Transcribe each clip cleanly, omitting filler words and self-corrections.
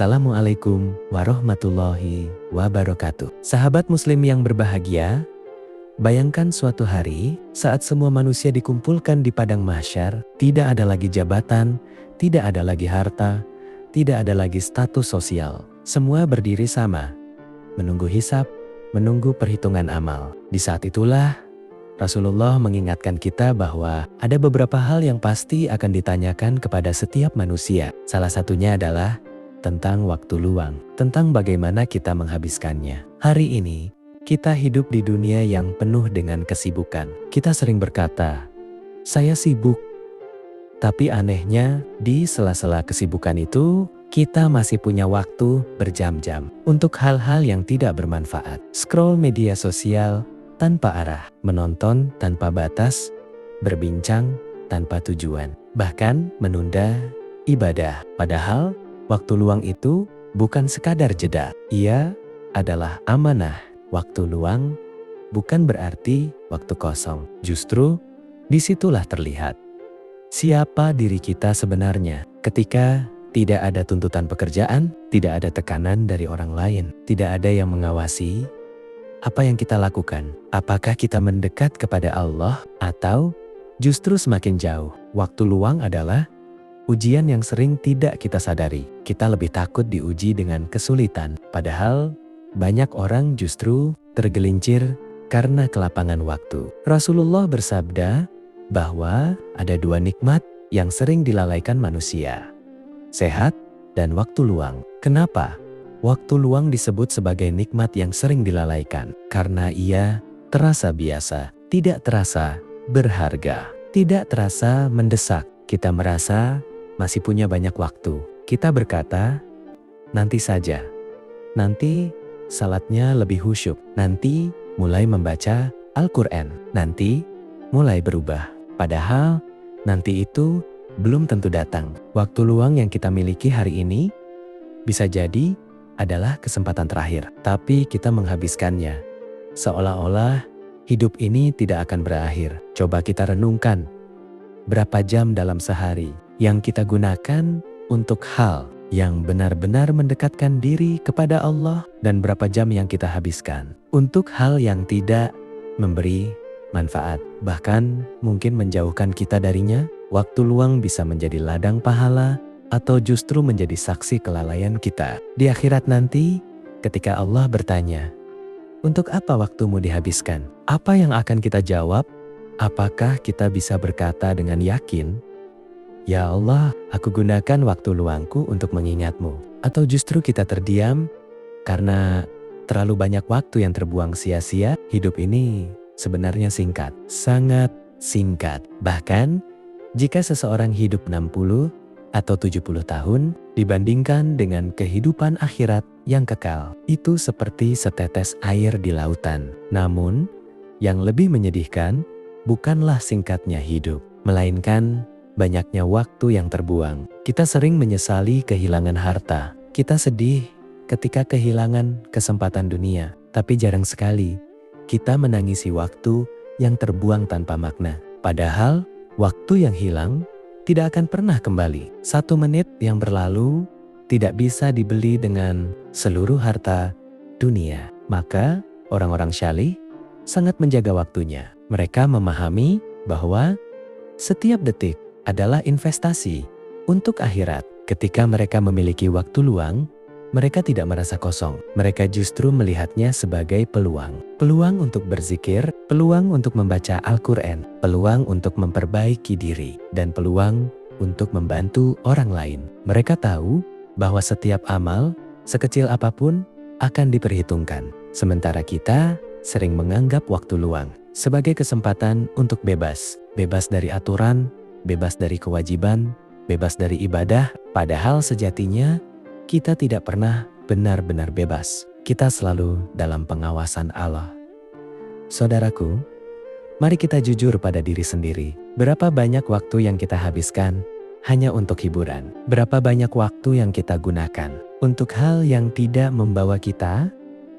Assalamualaikum warahmatullahi wabarakatuh. Sahabat muslim yang berbahagia, bayangkan suatu hari saat semua manusia dikumpulkan di padang mahsyar, tidak ada lagi jabatan, tidak ada lagi harta, tidak ada lagi status sosial. Semua berdiri sama, menunggu hisab, menunggu perhitungan amal. Di saat itulah Rasulullah mengingatkan kita bahwa ada beberapa hal yang pasti akan ditanyakan kepada setiap manusia. Salah satunya adalah tentang waktu luang, tentang bagaimana kita menghabiskannya. Hari ini, kita hidup di dunia yang penuh dengan kesibukan. Kita sering berkata, "Saya sibuk." Tapi anehnya, di sela-sela kesibukan itu, kita masih punya waktu berjam-jam untuk hal-hal yang tidak bermanfaat. Scroll media sosial tanpa arah, menonton tanpa batas, berbincang tanpa tujuan, bahkan menunda ibadah. Padahal, waktu luang itu bukan sekadar jeda. Ia adalah amanah. Waktu luang bukan berarti waktu kosong. Justru disitulah terlihat siapa diri kita sebenarnya. Ketika tidak ada tuntutan pekerjaan, tidak ada tekanan dari orang lain, tidak ada yang mengawasi apa yang kita lakukan. Apakah kita mendekat kepada Allah atau justru semakin jauh? Waktu luang adalah ujian yang sering tidak kita sadari. Kita lebih takut diuji dengan kesulitan. Padahal banyak orang justru tergelincir karena kelapangan waktu. Rasulullah bersabda bahwa ada dua nikmat yang sering dilalaikan manusia: sehat dan waktu luang. Kenapa? Waktu luang disebut sebagai nikmat yang sering dilalaikan karena ia terasa biasa, tidak terasa berharga, tidak terasa mendesak. Kita merasa masih punya banyak waktu. Kita berkata, nanti saja. Nanti salatnya lebih khusyuk. Nanti mulai membaca Al-Quran. Nanti mulai berubah. Padahal nanti itu belum tentu datang. Waktu luang yang kita miliki hari ini bisa jadi adalah kesempatan terakhir. Tapi kita menghabiskannya seolah-olah hidup ini tidak akan berakhir. Coba kita renungkan, berapa jam dalam sehari yang kita gunakan untuk hal yang benar-benar mendekatkan diri kepada Allah, dan berapa jam yang kita habiskan untuk hal yang tidak memberi manfaat, bahkan mungkin menjauhkan kita darinya. Waktu luang bisa menjadi ladang pahala atau justru menjadi saksi kelalaian kita. Di akhirat nanti, ketika Allah bertanya, "Untuk apa waktumu dihabiskan?" Apa yang akan kita jawab? Apakah kita bisa berkata dengan yakin, "Ya Allah, aku gunakan waktu luangku untuk mengingatmu"? Atau justru kita terdiam karena terlalu banyak waktu yang terbuang sia-sia? Hidup ini sebenarnya singkat, sangat singkat. Bahkan, jika seseorang hidup 60 atau 70 tahun dibandingkan dengan kehidupan akhirat yang kekal, itu seperti setetes air di lautan. Namun, yang lebih menyedihkan bukanlah singkatnya hidup, melainkan banyaknya waktu yang terbuang. Kita sering menyesali kehilangan harta. Kita sedih ketika kehilangan kesempatan dunia. Tapi jarang sekali kita menangisi waktu yang terbuang tanpa makna. Padahal, waktu yang hilang tidak akan pernah kembali. 1 menit yang berlalu tidak bisa dibeli dengan seluruh harta dunia. Maka orang-orang syalih sangat menjaga waktunya. Mereka memahami bahwa setiap detik adalah investasi untuk akhirat. Ketika mereka memiliki waktu luang, mereka tidak merasa kosong. Mereka justru melihatnya sebagai peluang. Peluang untuk berzikir, peluang untuk membaca Al-Quran, peluang untuk memperbaiki diri, dan peluang untuk membantu orang lain. Mereka tahu bahwa setiap amal, sekecil apapun, akan diperhitungkan. Sementara kita sering menganggap waktu luang sebagai kesempatan untuk bebas. Bebas dari aturan, bebas dari kewajiban, bebas dari ibadah. Padahal sejatinya kita tidak pernah benar-benar bebas. Kita selalu dalam pengawasan Allah. Saudaraku, mari kita jujur pada diri sendiri. Berapa banyak waktu yang kita habiskan hanya untuk hiburan? Berapa banyak waktu yang kita gunakan untuk hal yang tidak membawa kita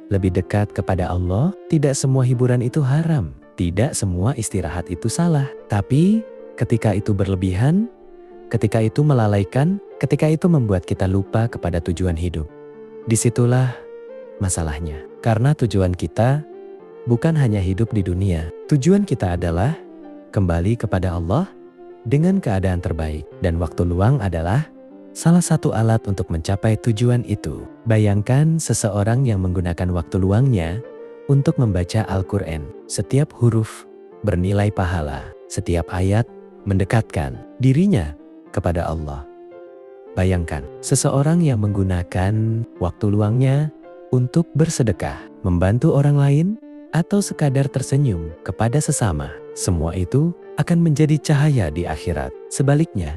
lebih dekat kepada Allah? Tidak semua hiburan itu haram. Tidak semua istirahat itu salah. Tapi ketika itu berlebihan, Ketika itu melalaikan, ketika itu membuat kita lupa kepada tujuan hidup. Disitulah masalahnya. Karena tujuan kita bukan hanya hidup di dunia. Tujuan kita adalah kembali kepada Allah dengan keadaan terbaik. Dan waktu luang adalah salah satu alat untuk mencapai tujuan itu. Bayangkan seseorang yang menggunakan waktu luangnya untuk membaca Al-Quran. Setiap huruf bernilai pahala. Setiap ayat mendekatkan dirinya kepada Allah. Bayangkan seseorang yang menggunakan waktu luangnya untuk bersedekah, membantu orang lain, atau sekadar tersenyum kepada sesama. Semua itu akan menjadi cahaya di akhirat. Sebaliknya,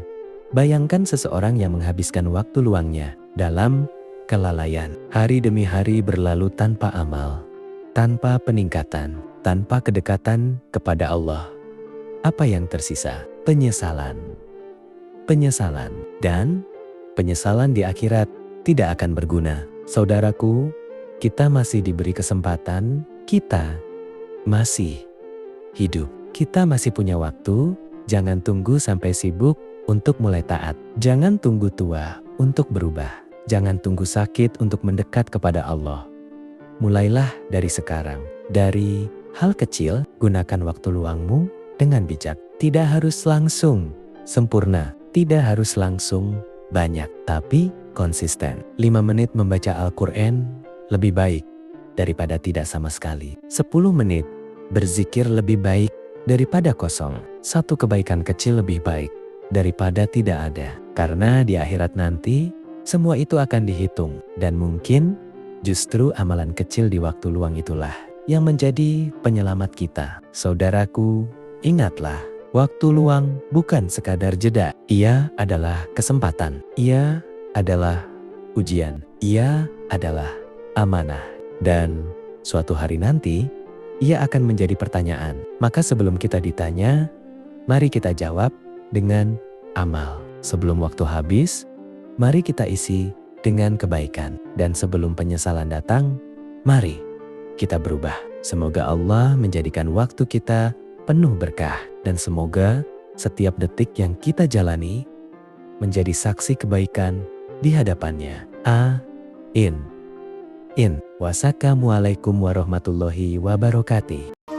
bayangkan seseorang yang menghabiskan waktu luangnya dalam kelalaian. Hari demi hari berlalu tanpa amal, tanpa peningkatan, tanpa kedekatan kepada Allah. Apa yang tersisa? Penyesalan. Penyesalan. Dan penyesalan di akhirat tidak akan berguna. Saudaraku, kita masih diberi kesempatan, kita masih hidup. Kita masih punya waktu, jangan tunggu sampai sibuk untuk mulai taat. Jangan tunggu tua untuk berubah. Jangan tunggu sakit untuk mendekat kepada Allah. Mulailah dari sekarang. Dari hal kecil, gunakan waktu luangmu dengan bijak. Tidak harus langsung sempurna, tidak harus langsung banyak, tapi konsisten. 5 menit membaca Al-Quran lebih baik daripada tidak sama sekali. 10 menit berzikir lebih baik daripada kosong. 1 kebaikan kecil lebih baik daripada tidak ada. Karena di akhirat nanti, semua itu akan dihitung. Dan mungkin justru amalan kecil di waktu luang itulah yang menjadi penyelamat kita. Saudaraku, ingatlah, waktu luang bukan sekadar jeda. Ia adalah kesempatan. Ia adalah ujian. Ia adalah amanah. Dan suatu hari nanti, ia akan menjadi pertanyaan. Maka sebelum kita ditanya, mari kita jawab dengan amal. Sebelum waktu habis, mari kita isi dengan kebaikan. Dan sebelum penyesalan datang, mari kita berubah. Semoga Allah menjadikan waktu kita penuh berkah. Dan semoga setiap detik yang kita jalani menjadi saksi kebaikan di hadapannya. Amin. Wassalamualaikum warahmatullahi wabarakatuh.